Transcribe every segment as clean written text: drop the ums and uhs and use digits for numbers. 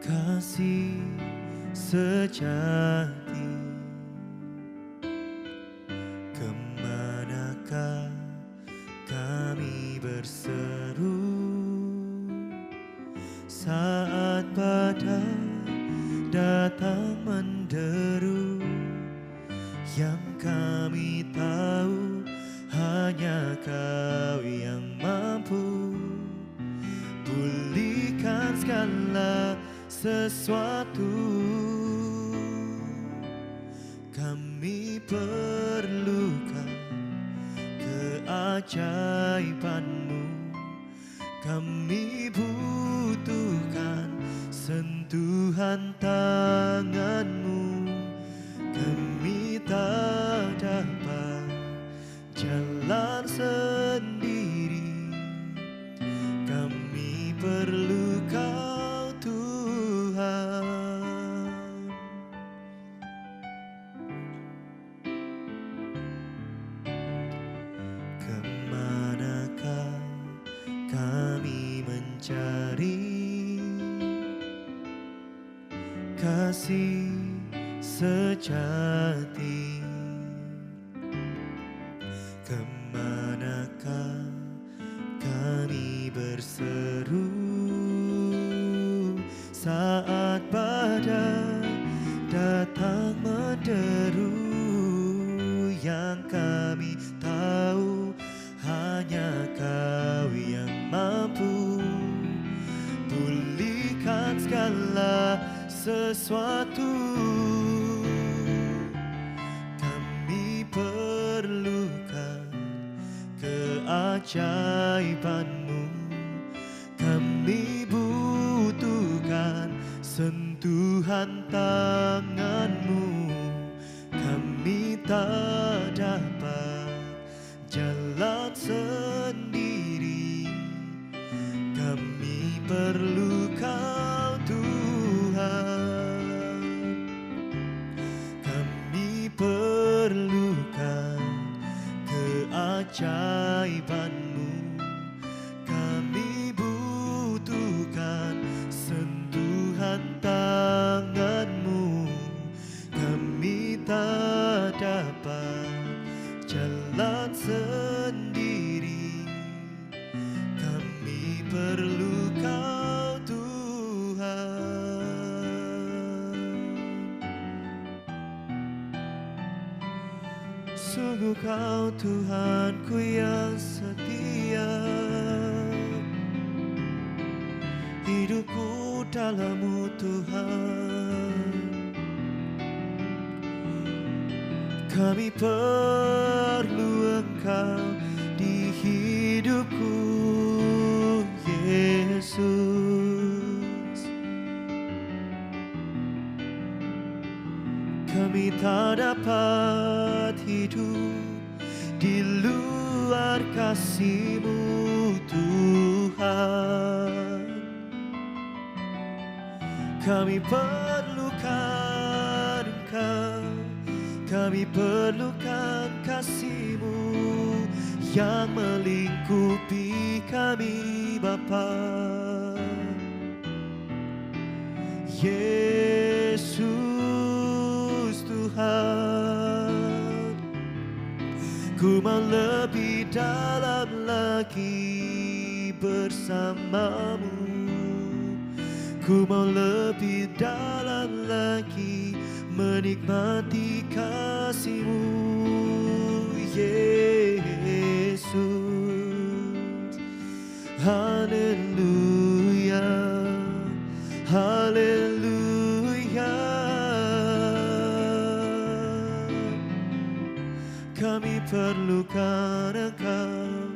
kasih sejati. Kemanakah kami berseru saat badai datang menderu? Yang kami tahu hanya Kau yang mampu pulihkan segala sesuatu. Kami perlukan keajaiban-Mu, kami butuhkan sentuhan tangan-Mu. Kami tak dapat jalan sendiri, kami perlu Kau Tuhan. Kemanakah kami mencari kasih sejati? Kemanakah kami berseru saat badai datang menderu? Yang kami tahu hanya Kau yang mampu pulihkan segala sesuatu. Kami perlukan keajaiban-Mu, kami butuhkan sentuhan tangan-Mu. Kami tak dapat jalan sendiri, kami perlu Kau Tuhan. Kami perlukan keajaiban-Mu, kami butuhkan sentuhan tangan-Mu. Kami tak dapat jalan sendiri, kami perlu Kau Tuhan. Sungguh Kau Tuhanku yang setia, hidupku dalam-Mu Tuhan. Kami perlu Engkau di hidupku, Yesus. Kami tak dapat hidup di luar kasih-Mu Tuhan. Kami perlukan Engkau, kami perlukan kasih-Mu yang melingkupi kami Bapa. Yesus Tuhan, ku mau lebih dalam lagi bersama-Mu. Ku mau lebih dalam lagi menikmati kasih-Mu, Yesus. Haleluya, haleluya. Kami perlukan Engkau,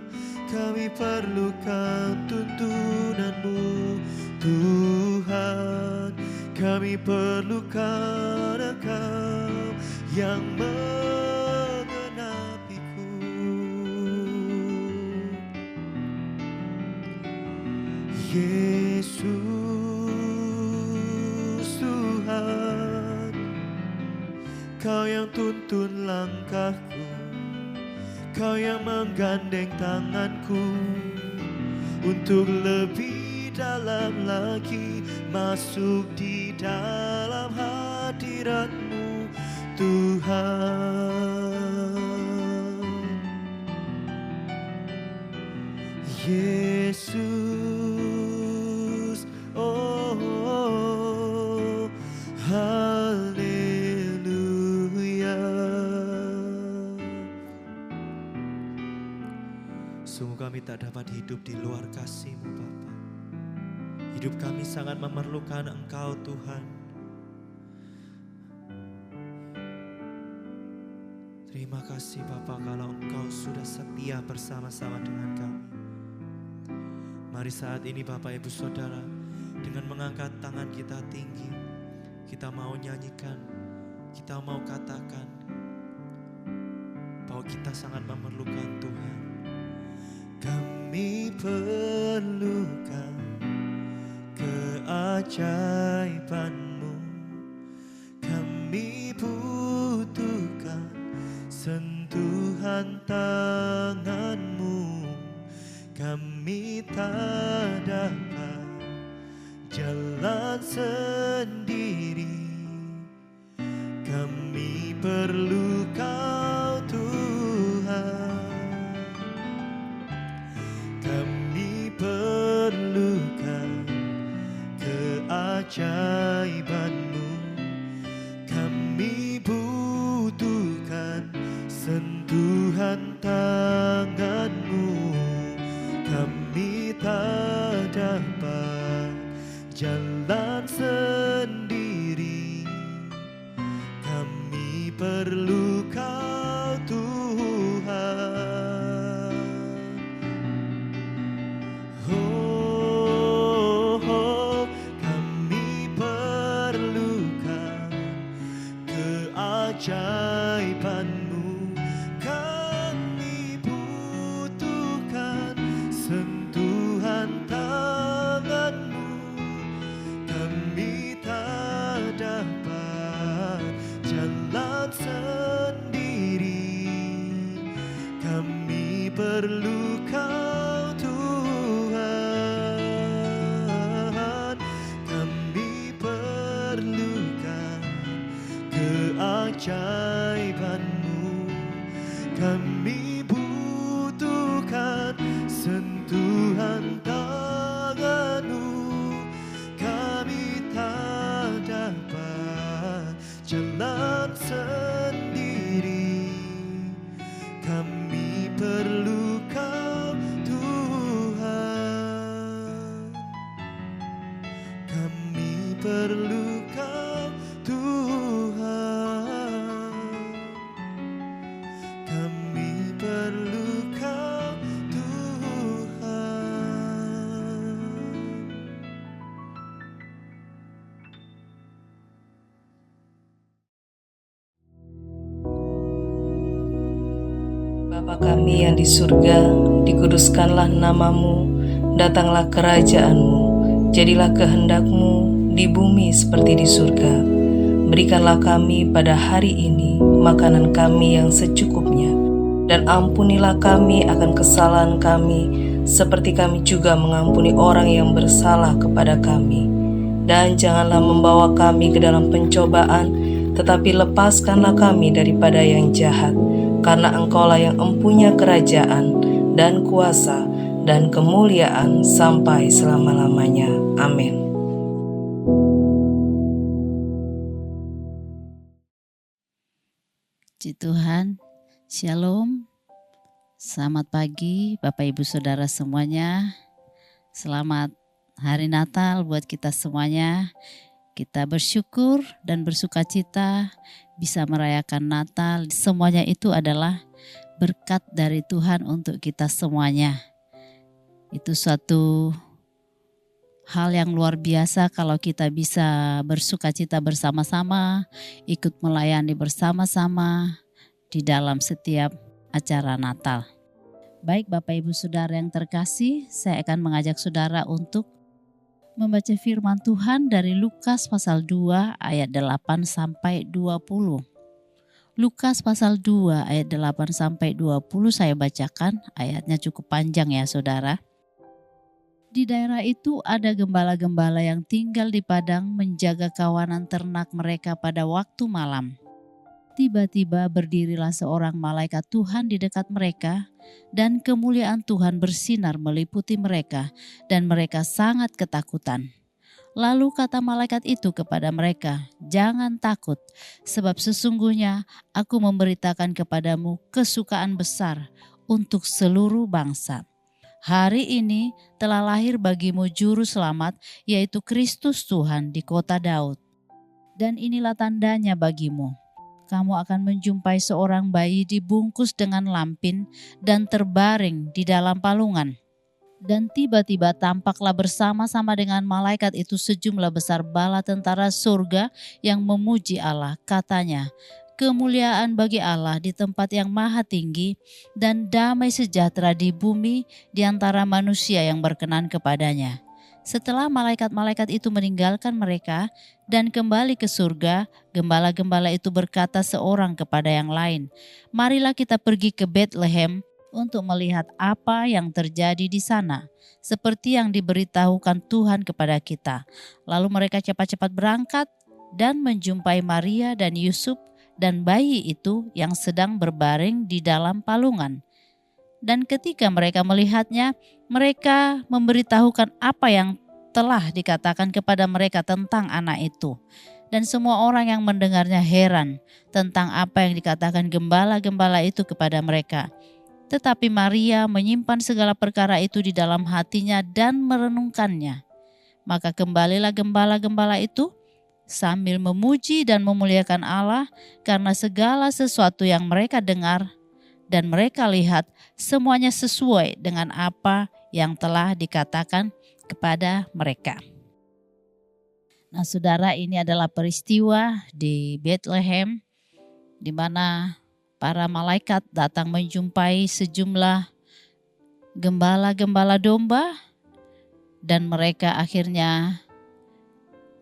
kami perlukan tuntunan-Mu Tuhan. Kami perlukan Engkau yang mengenapiku. Yesus Tuhan, Kau yang tuntun langkahku, Kau yang menggandeng tanganku untuk lebih dalam lagi masuk di dalam hadirat-Mu Tuhan. Yesus, oh, haleluya. Sungguh kami tak dapat hidup di luar kasih-Mu Bapa. Hidup kami sangat memerlukan Engkau Tuhan. Terima kasih Bapa kalau Engkau sudah setia bersama-sama dengan kami. Mari saat ini Bapak Ibu Saudara, dengan mengangkat tangan kita tinggi, kita mau nyanyikan, kita mau katakan bahwa kita sangat memerlukan Tuhan. Kami perlukan keajaiban-Mu, kami butuhkan sentuhan tangan-Mu, kami tak dapat jalan sendiri, kami perlu Kau Tuhan, kami perlukan keajaiban-Mu, kami butuhkan sentuhan tangan-Mu, kami tak dapat jalan sendiri, kami perlu Kau Tuhan. Oh, kami perlukan keajaiban-Mu, kami butuhkan sentuhan tangan-Mu, kami tak dapat jalan sendiri, kami perlu Kau Tuhan, kami perlukan keajaiban-Mu, kami butuhkan sentuhan tangan-Mu, kami tak dapat jalan sendiri, kami perlu Kau Tuhan, kami perlu Kau Tuhan, kami perlu Kau Tuhan. Bapa kami yang di surga, dikuduskanlah nama-Mu, datanglah kerajaan-Mu, jadilah kehendak-Mu di bumi seperti di surga. Berikanlah kami pada hari ini makanan kami yang secukupnya, dan ampunilah kami akan kesalahan kami, seperti kami juga mengampuni orang yang bersalah kepada kami. Dan janganlah membawa kami ke dalam pencobaan, tetapi lepaskanlah kami daripada yang jahat. Karena Engkaulah yang empunya kerajaan dan kuasa dan kemuliaan sampai selama-lamanya. Amin. Puji Tuhan, Shalom. Selamat pagi Bapak Ibu Saudara semuanya. Selamat Hari Natal buat kita semuanya. Kita bersyukur dan bersukacita bisa merayakan Natal. Semuanya itu adalah berkat dari Tuhan untuk kita semuanya. Itu suatu hal yang luar biasa kalau kita bisa bersukacita bersama-sama, ikut melayani bersama-sama di dalam setiap acara Natal. Baik Bapak Ibu Saudara yang terkasih, saya akan mengajak saudara untuk membaca firman Tuhan dari Lukas pasal 2 ayat 8 sampai 20. Lukas pasal 2 ayat 8 sampai 20 saya bacakan, ayatnya cukup panjang ya saudara. Di daerah itu ada gembala-gembala yang tinggal di padang menjaga kawanan ternak mereka pada waktu malam. Tiba-tiba berdirilah seorang malaikat Tuhan di dekat mereka, dan kemuliaan Tuhan bersinar meliputi mereka, dan mereka sangat ketakutan. Lalu kata malaikat itu kepada mereka, "Jangan takut, sebab sesungguhnya aku memberitakan kepadamu kesukaan besar untuk seluruh bangsa. Hari ini telah lahir bagimu juru selamat, yaitu Kristus Tuhan di kota Daud. Dan inilah tandanya bagimu. Kamu akan menjumpai seorang bayi dibungkus dengan lampin dan terbaring di dalam palungan." Dan tiba-tiba tampaklah bersama-sama dengan malaikat itu sejumlah besar bala tentara surga yang memuji Allah. Katanya, "Kemuliaan bagi Allah di tempat yang maha tinggi, dan damai sejahtera di bumi di antara manusia yang berkenan kepadanya." Setelah malaikat-malaikat itu meninggalkan mereka dan kembali ke surga, gembala-gembala itu berkata seorang kepada yang lain, "Marilah kita pergi ke Betlehem untuk melihat apa yang terjadi di sana, seperti yang diberitahukan Tuhan kepada kita." Lalu mereka cepat-cepat berangkat dan menjumpai Maria dan Yusuf dan bayi itu yang sedang berbaring di dalam palungan. Dan ketika mereka melihatnya, mereka memberitahukan apa yang telah dikatakan kepada mereka tentang anak itu. Dan semua orang yang mendengarnya heran tentang apa yang dikatakan gembala-gembala itu kepada mereka. Tetapi Maria menyimpan segala perkara itu di dalam hatinya dan merenungkannya. Maka kembalilah gembala-gembala itu sambil memuji dan memuliakan Allah karena segala sesuatu yang mereka dengar dan mereka lihat semuanya sesuai dengan apa yang telah dikatakan kepada mereka. Nah, saudara, ini adalah peristiwa di Bethlehem di mana para malaikat datang menjumpai sejumlah gembala-gembala domba dan mereka akhirnya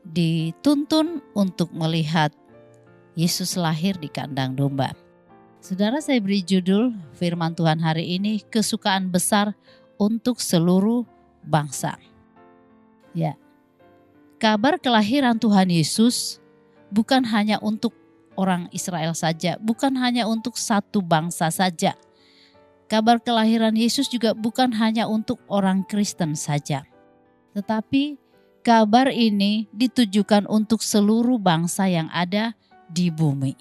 dituntun untuk melihat Yesus lahir di kandang domba. Saudara, saya beri judul firman Tuhan hari ini, kesukaan besar untuk seluruh bangsa. Ya, kabar kelahiran Tuhan Yesus bukan hanya untuk orang Israel saja, bukan hanya untuk satu bangsa saja. Kabar kelahiran Yesus juga bukan hanya untuk orang Kristen saja. Tetapi kabar ini ditujukan untuk seluruh bangsa yang ada di bumi.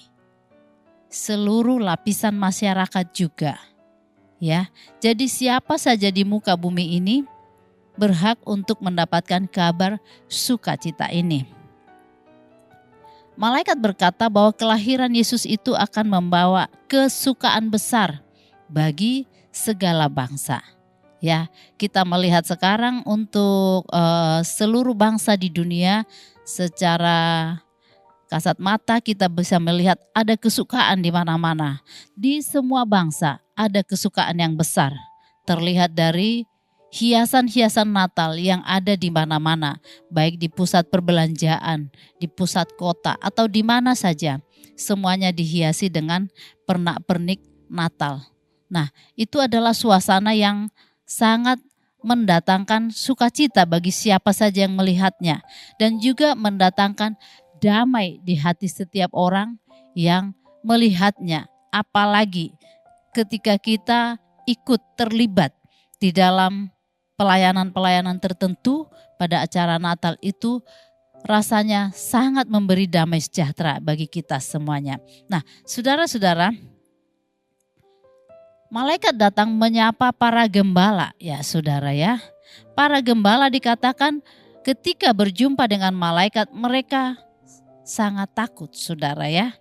Seluruh lapisan masyarakat juga. Ya, jadi siapa saja di muka bumi ini berhak untuk mendapatkan kabar sukacita ini. Malaikat berkata bahwa kelahiran Yesus itu akan membawa kesukaan besar bagi segala bangsa. Ya, kita melihat sekarang untuk seluruh bangsa di dunia secara kasat mata kita bisa melihat ada kesukaan di mana-mana. Di semua bangsa ada kesukaan yang besar. Terlihat dari hiasan-hiasan Natal yang ada di mana-mana, baik di pusat perbelanjaan, di pusat kota, atau di mana saja. Semuanya dihiasi dengan pernak-pernik Natal. Nah, itu adalah suasana yang sangat mendatangkan sukacita bagi siapa saja yang melihatnya. Dan juga mendatangkan damai di hati setiap orang yang melihatnya. Apalagi ketika kita ikut terlibat di dalam pelayanan-pelayanan tertentu pada acara Natal itu rasanya sangat memberi damai sejahtera bagi kita semuanya. Nah, saudara-saudara, malaikat datang menyapa para gembala, ya saudara ya. Para gembala dikatakan ketika berjumpa dengan malaikat mereka sangat takut, saudara ya.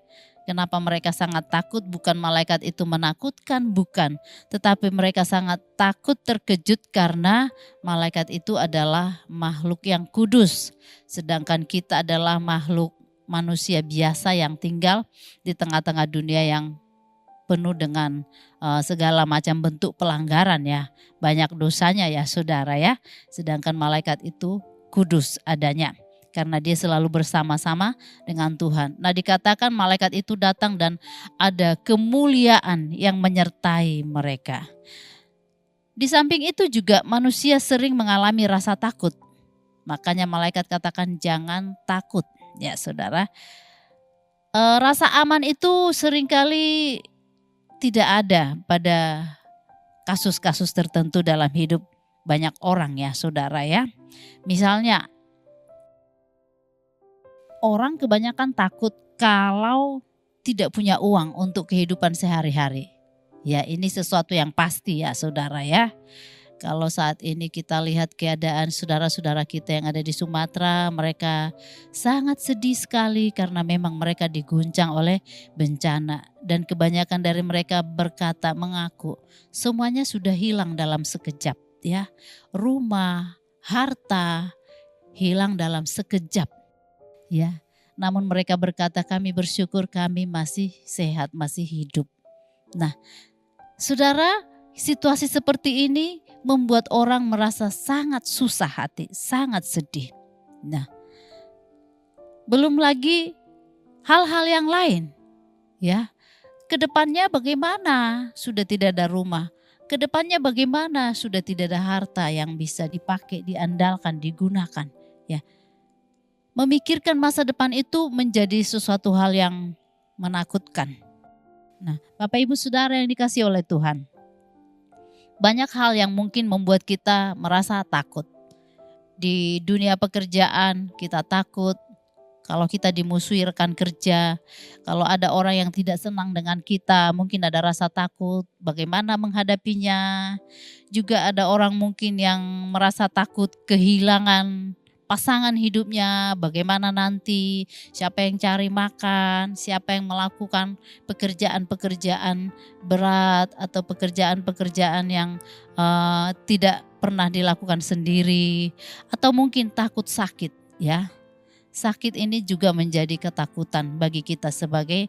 Kenapa mereka sangat takut? Bukan malaikat itu menakutkan, bukan. Tetapi mereka sangat takut, terkejut karena malaikat itu adalah makhluk yang kudus. Sedangkan kita adalah makhluk manusia biasa yang tinggal di tengah-tengah dunia yang penuh dengan segala macam bentuk pelanggaran ya. Banyak dosanya ya saudara ya. Sedangkan malaikat itu kudus adanya. Karena dia selalu bersama-sama dengan Tuhan. Nah, dikatakan malaikat itu datang dan ada kemuliaan yang menyertai mereka. Di samping itu juga manusia sering mengalami rasa takut. Makanya malaikat katakan jangan takut. Ya saudara, rasa aman itu seringkali tidak ada pada kasus-kasus tertentu dalam hidup banyak orang ya saudara ya. Misalnya orang kebanyakan takut kalau tidak punya uang untuk kehidupan sehari-hari. Ya ini sesuatu yang pasti ya saudara ya. Kalau saat ini kita lihat keadaan saudara-saudara kita yang ada di Sumatera, mereka sangat sedih sekali karena memang mereka diguncang oleh bencana. Dan kebanyakan dari mereka berkata, mengaku semuanya sudah hilang dalam sekejap ya. Rumah, harta hilang dalam sekejap ya. Namun mereka berkata, kami bersyukur kami masih sehat, masih hidup. Nah, saudara, situasi seperti ini membuat orang merasa sangat susah hati, sangat sedih. Nah, belum lagi hal-hal yang lain. Ya, kedepannya bagaimana? Sudah tidak ada rumah. Kedepannya bagaimana? Sudah tidak ada harta yang bisa dipakai, diandalkan, digunakan. Ya, memikirkan masa depan itu menjadi sesuatu hal yang menakutkan. Nah, Bapak Ibu Saudara yang dikasihi oleh Tuhan, banyak hal yang mungkin membuat kita merasa takut. Di dunia pekerjaan kita takut kalau kita dimusuhi rekan kerja, kalau ada orang yang tidak senang dengan kita, mungkin ada rasa takut bagaimana menghadapinya. Juga ada orang mungkin yang merasa takut kehilangan pasangan hidupnya, bagaimana nanti, siapa yang cari makan, siapa yang melakukan pekerjaan-pekerjaan berat atau pekerjaan-pekerjaan yang tidak pernah dilakukan sendiri, atau mungkin takut sakit ya. Sakit ini juga menjadi ketakutan bagi kita sebagai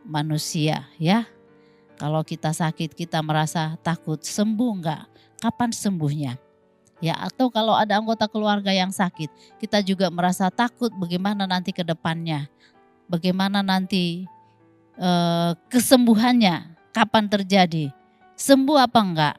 manusia ya. Kalau kita sakit kita merasa takut, sembuh enggak? Kapan sembuhnya? Ya, atau kalau ada anggota keluarga yang sakit, kita juga merasa takut bagaimana nanti ke depannya. Bagaimana nanti kesembuhannya, kapan terjadi, sembuh apa enggak,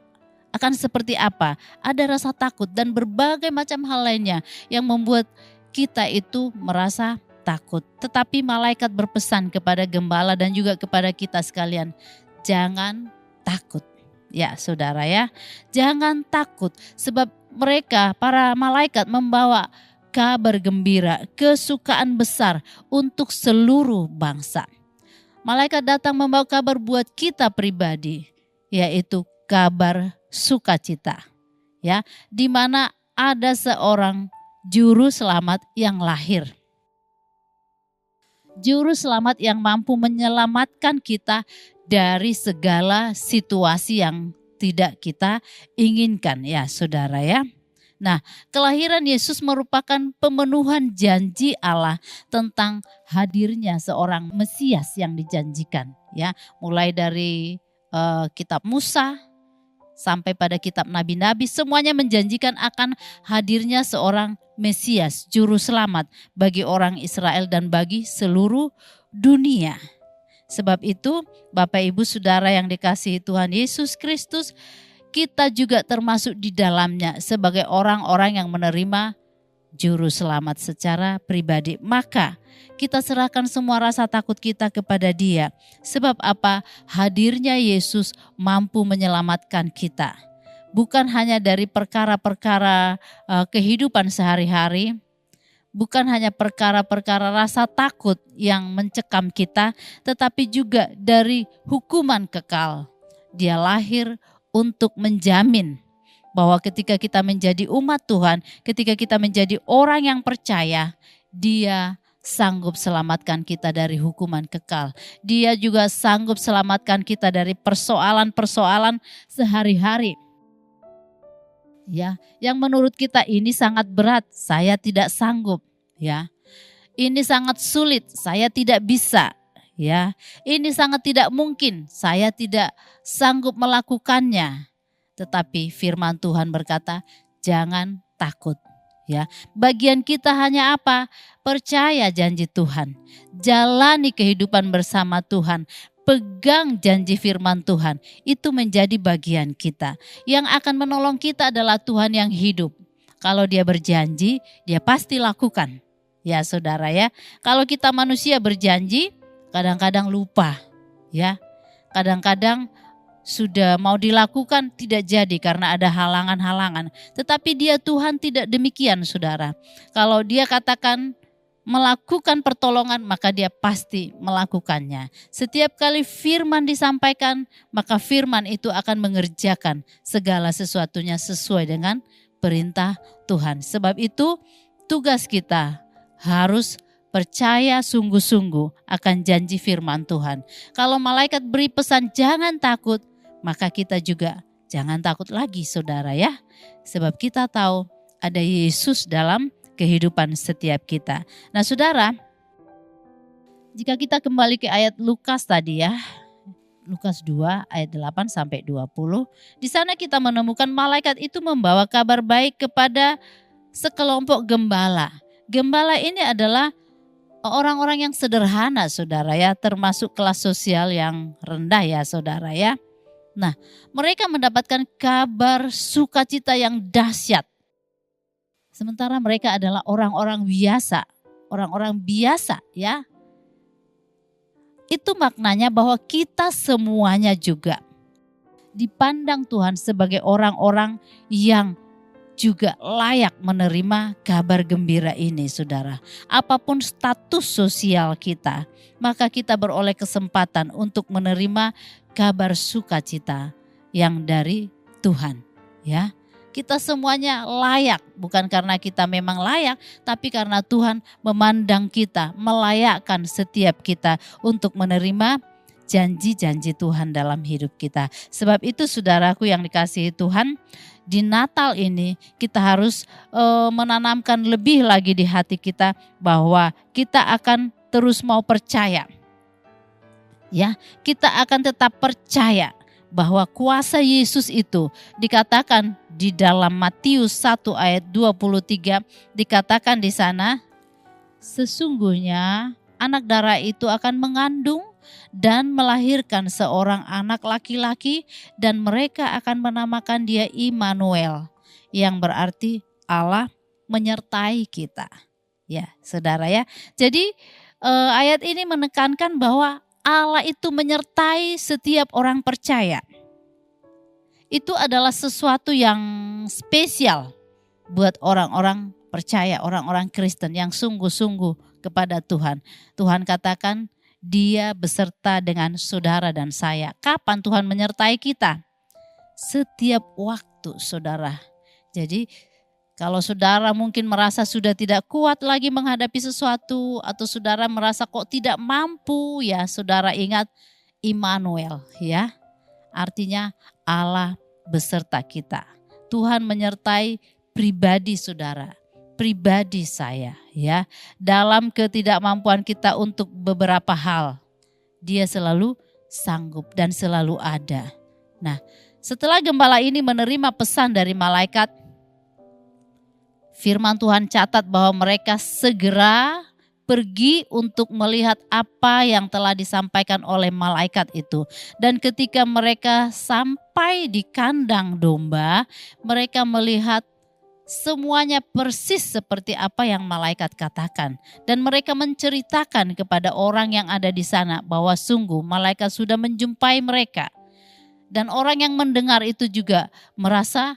akan seperti apa. Ada rasa takut dan berbagai macam hal lainnya yang membuat kita itu merasa takut. Tetapi malaikat berpesan kepada gembala dan juga kepada kita sekalian, jangan takut. Ya saudara ya, jangan takut sebab mereka para malaikat membawa kabar gembira, kesukaan besar untuk seluruh bangsa. Malaikat datang membawa kabar buat kita pribadi, yaitu kabar sukacita. Ya, di mana ada seorang juru selamat yang lahir. Juru selamat yang mampu menyelamatkan kita dari segala situasi yang tidak kita inginkan ya saudara ya. Nah, kelahiran Yesus merupakan pemenuhan janji Allah tentang hadirnya seorang Mesias yang dijanjikan ya. Mulai dari kitab Musa sampai pada kitab nabi-nabi, semuanya menjanjikan akan hadirnya seorang Mesias, juru selamat bagi orang Israel dan bagi seluruh dunia. Sebab itu Bapak Ibu Saudara yang dikasihi Tuhan Yesus Kristus, kita juga termasuk di dalamnya sebagai orang-orang yang menerima juru selamat secara pribadi. Maka kita serahkan semua rasa takut kita kepada Dia. Sebab apa? Hadirnya Yesus mampu menyelamatkan kita. Bukan hanya dari perkara-perkara kehidupan sehari-hari, bukan hanya perkara-perkara rasa takut yang mencekam kita, tetapi juga dari hukuman kekal. Dia lahir untuk menjamin bahwa ketika kita menjadi umat Tuhan, ketika kita menjadi orang yang percaya, Dia sanggup selamatkan kita dari hukuman kekal. Dia juga sanggup selamatkan kita dari persoalan-persoalan sehari-hari. Ya, yang menurut kita ini sangat berat, saya tidak sanggup, ya. Ini sangat sulit, saya tidak bisa, ya. Ini sangat tidak mungkin, saya tidak sanggup melakukannya. Tetapi firman Tuhan berkata, jangan takut, ya. Bagian kita hanya apa? Percaya janji Tuhan, jalani kehidupan bersama Tuhan, pegang janji firman Tuhan. Itu menjadi bagian kita. Yang akan menolong kita adalah Tuhan yang hidup. Kalau dia berjanji, dia pasti lakukan. Ya saudara ya, kalau kita manusia berjanji, kadang-kadang lupa. Ya, kadang-kadang sudah mau dilakukan tidak jadi karena ada halangan-halangan. Tetapi dia Tuhan tidak demikian saudara. Kalau dia katakan melakukan pertolongan maka dia pasti melakukannya. Setiap kali firman disampaikan maka firman itu akan mengerjakan segala sesuatunya sesuai dengan perintah Tuhan. Sebab itu tugas kita harus percaya sungguh-sungguh akan janji firman Tuhan. Kalau malaikat beri pesan jangan takut, maka kita juga jangan takut lagi saudara ya. Sebab kita tahu ada Yesus dalam kehidupan setiap kita. Nah saudara, jika kita kembali ke ayat Lukas tadi ya, Lukas 2 ayat 8 sampai 20, di sana kita menemukan malaikat itu membawa kabar baik kepada sekelompok gembala. Gembala ini adalah orang-orang yang sederhana saudara ya, termasuk kelas sosial yang rendah ya saudara ya. Nah, mereka mendapatkan kabar sukacita yang dahsyat. Sementara mereka adalah orang-orang biasa ya. Itu maknanya bahwa kita semuanya juga dipandang Tuhan sebagai orang-orang yang juga layak menerima kabar gembira ini saudara. Apapun status sosial kita, maka kita beroleh kesempatan untuk menerima kabar sukacita yang dari Tuhan ya. Kita semuanya layak, bukan karena kita memang layak, tapi karena Tuhan memandang kita, melayakkan setiap kita untuk menerima janji-janji Tuhan dalam hidup kita. Sebab itu saudaraku yang dikasihi Tuhan, di Natal ini kita harus menanamkan lebih lagi di hati kita bahwa kita akan terus mau percaya. Ya, kita akan tetap percaya bahwa kuasa Yesus itu dikatakan di dalam Matius 1 ayat 23, dikatakan di sana, sesungguhnya anak darah itu akan mengandung dan melahirkan seorang anak laki-laki dan mereka akan menamakan dia Immanuel, yang berarti Allah menyertai kita. Ya, saudara ya. Jadi ayat ini menekankan bahwa Allah itu menyertai setiap orang percaya. Itu adalah sesuatu yang spesial buat orang-orang percaya, orang-orang Kristen yang sungguh-sungguh kepada Tuhan. Tuhan katakan dia beserta dengan saudara dan saya. Kapan Tuhan menyertai kita? Setiap waktu saudara. Jadi kalau saudara mungkin merasa sudah tidak kuat lagi menghadapi sesuatu atau saudara merasa kok tidak mampu, ya saudara ingat Immanuel ya. Artinya Allah beserta kita. Tuhan menyertai pribadi saudara, pribadi saya ya. Dalam ketidakmampuan kita untuk beberapa hal, dia selalu sanggup dan selalu ada. Nah, setelah gembala ini menerima pesan dari malaikat, firman Tuhan catat bahwa mereka segera pergi untuk melihat apa yang telah disampaikan oleh malaikat itu. Dan ketika mereka sampai di kandang domba, mereka melihat semuanya persis seperti apa yang malaikat katakan. Dan mereka menceritakan kepada orang yang ada di sana bahwa sungguh malaikat sudah menjumpai mereka. Dan orang yang mendengar itu juga merasa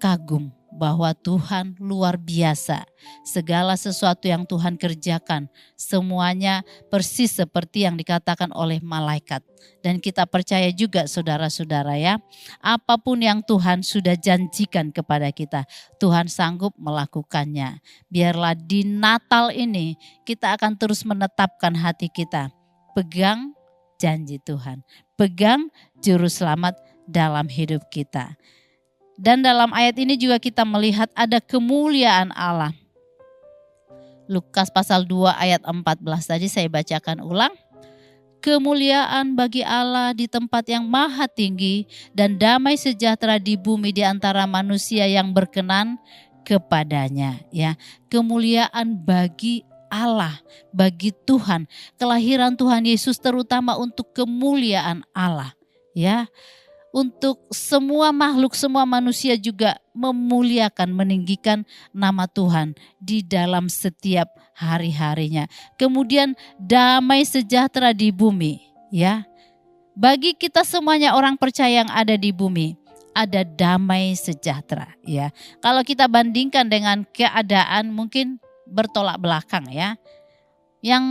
kagum bahwa Tuhan luar biasa. Segala sesuatu yang Tuhan kerjakan, semuanya persis seperti yang dikatakan oleh malaikat. Dan kita percaya juga saudara-saudara ya, apapun yang Tuhan sudah janjikan kepada kita, Tuhan sanggup melakukannya. Biarlah di Natal ini kita akan terus menetapkan hati kita, pegang janji Tuhan, pegang juru selamat dalam hidup kita. Dan dalam ayat ini juga kita melihat ada kemuliaan Allah. Lukas pasal 2 ayat 14 tadi saya bacakan ulang. Kemuliaan bagi Allah di tempat yang maha tinggi dan damai sejahtera di bumi di antara manusia yang berkenan kepadanya. Ya, kemuliaan bagi Allah, bagi Tuhan, kelahiran Tuhan Yesus terutama untuk kemuliaan Allah, ya. Untuk semua makhluk, semua manusia juga memuliakan, meninggikan nama Tuhan di dalam setiap hari-harinya. Kemudian damai sejahtera di bumi, ya. Bagi kita semuanya orang percaya yang ada di bumi, ada damai sejahtera, ya. Kalau kita bandingkan dengan keadaan mungkin bertolak belakang, ya. Yang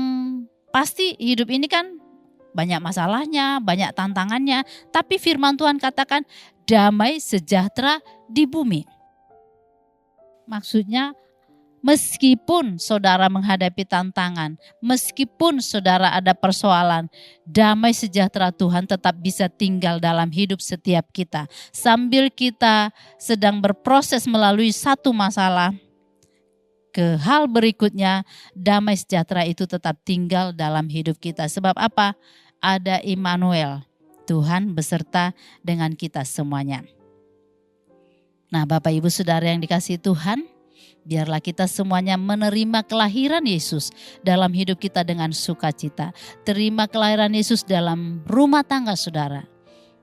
pasti hidup ini kan banyak masalahnya, banyak tantangannya, tapi firman Tuhan katakan damai sejahtera di bumi. Maksudnya meskipun saudara menghadapi tantangan, meskipun saudara ada persoalan, damai sejahtera Tuhan tetap bisa tinggal dalam hidup setiap kita. Sambil kita sedang berproses melalui satu masalah, ke hal berikutnya, damai sejahtera itu tetap tinggal dalam hidup kita. Sebab apa? Ada Immanuel, Tuhan beserta dengan kita semuanya. Nah, Bapak Ibu Saudara yang dikasihi Tuhan, biarlah kita semuanya menerima kelahiran Yesus dalam hidup kita dengan sukacita. Terima kelahiran Yesus dalam rumah tangga saudara,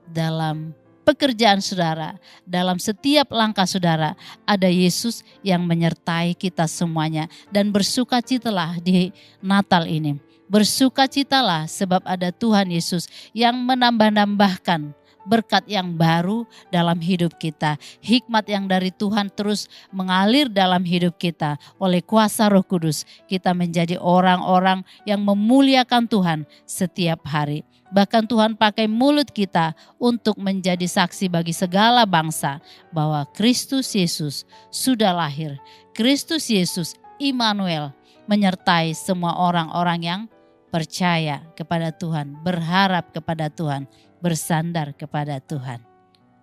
dalam pekerjaan saudara, dalam setiap langkah saudara, ada Yesus yang menyertai kita semuanya. Dan bersukacitalah di Natal ini. Bersukacitalah sebab ada Tuhan Yesus yang menambah-nambahkan berkat yang baru dalam hidup kita. Hikmat yang dari Tuhan terus mengalir dalam hidup kita. Oleh kuasa Roh Kudus, kita menjadi orang-orang yang memuliakan Tuhan setiap hari. Bahkan Tuhan pakai mulut kita untuk menjadi saksi bagi segala bangsa bahwa Kristus Yesus sudah lahir. Kristus Yesus, Immanuel, menyertai semua orang-orang yang percaya kepada Tuhan, berharap kepada Tuhan, bersandar kepada Tuhan.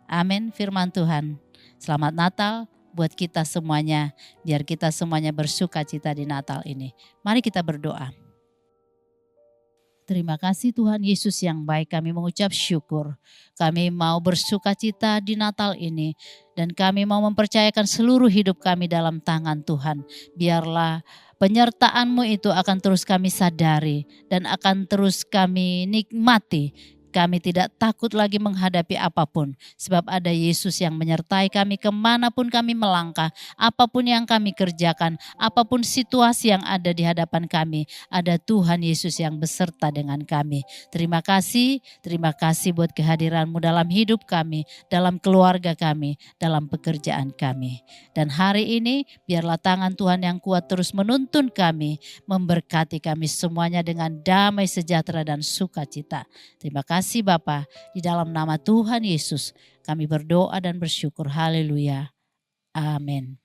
Amin, firman Tuhan. Selamat Natal buat kita semuanya, biar kita semuanya bersukacita di Natal ini. Mari kita berdoa. Terima kasih Tuhan Yesus yang baik, kami mengucap syukur. Kami mau bersukacita di Natal ini dan kami mau mempercayakan seluruh hidup kami dalam tangan Tuhan. Biarlah penyertaan-Mu itu akan terus kami sadari dan akan terus kami nikmati. Kami tidak takut lagi menghadapi apapun. Sebab ada Yesus yang menyertai kami kemanapun kami melangkah. Apapun yang kami kerjakan. Apapun situasi yang ada di hadapan kami. Ada Tuhan Yesus yang beserta dengan kami. Terima kasih buat kehadiran-Mu dalam hidup kami. Dalam keluarga kami. Dalam pekerjaan kami. Dan hari ini biarlah tangan Tuhan yang kuat terus menuntun kami. Memberkati kami semuanya dengan damai sejahtera dan sukacita. Terima kasih Bapa, di dalam nama Tuhan Yesus kami berdoa dan bersyukur. Haleluya. Amin.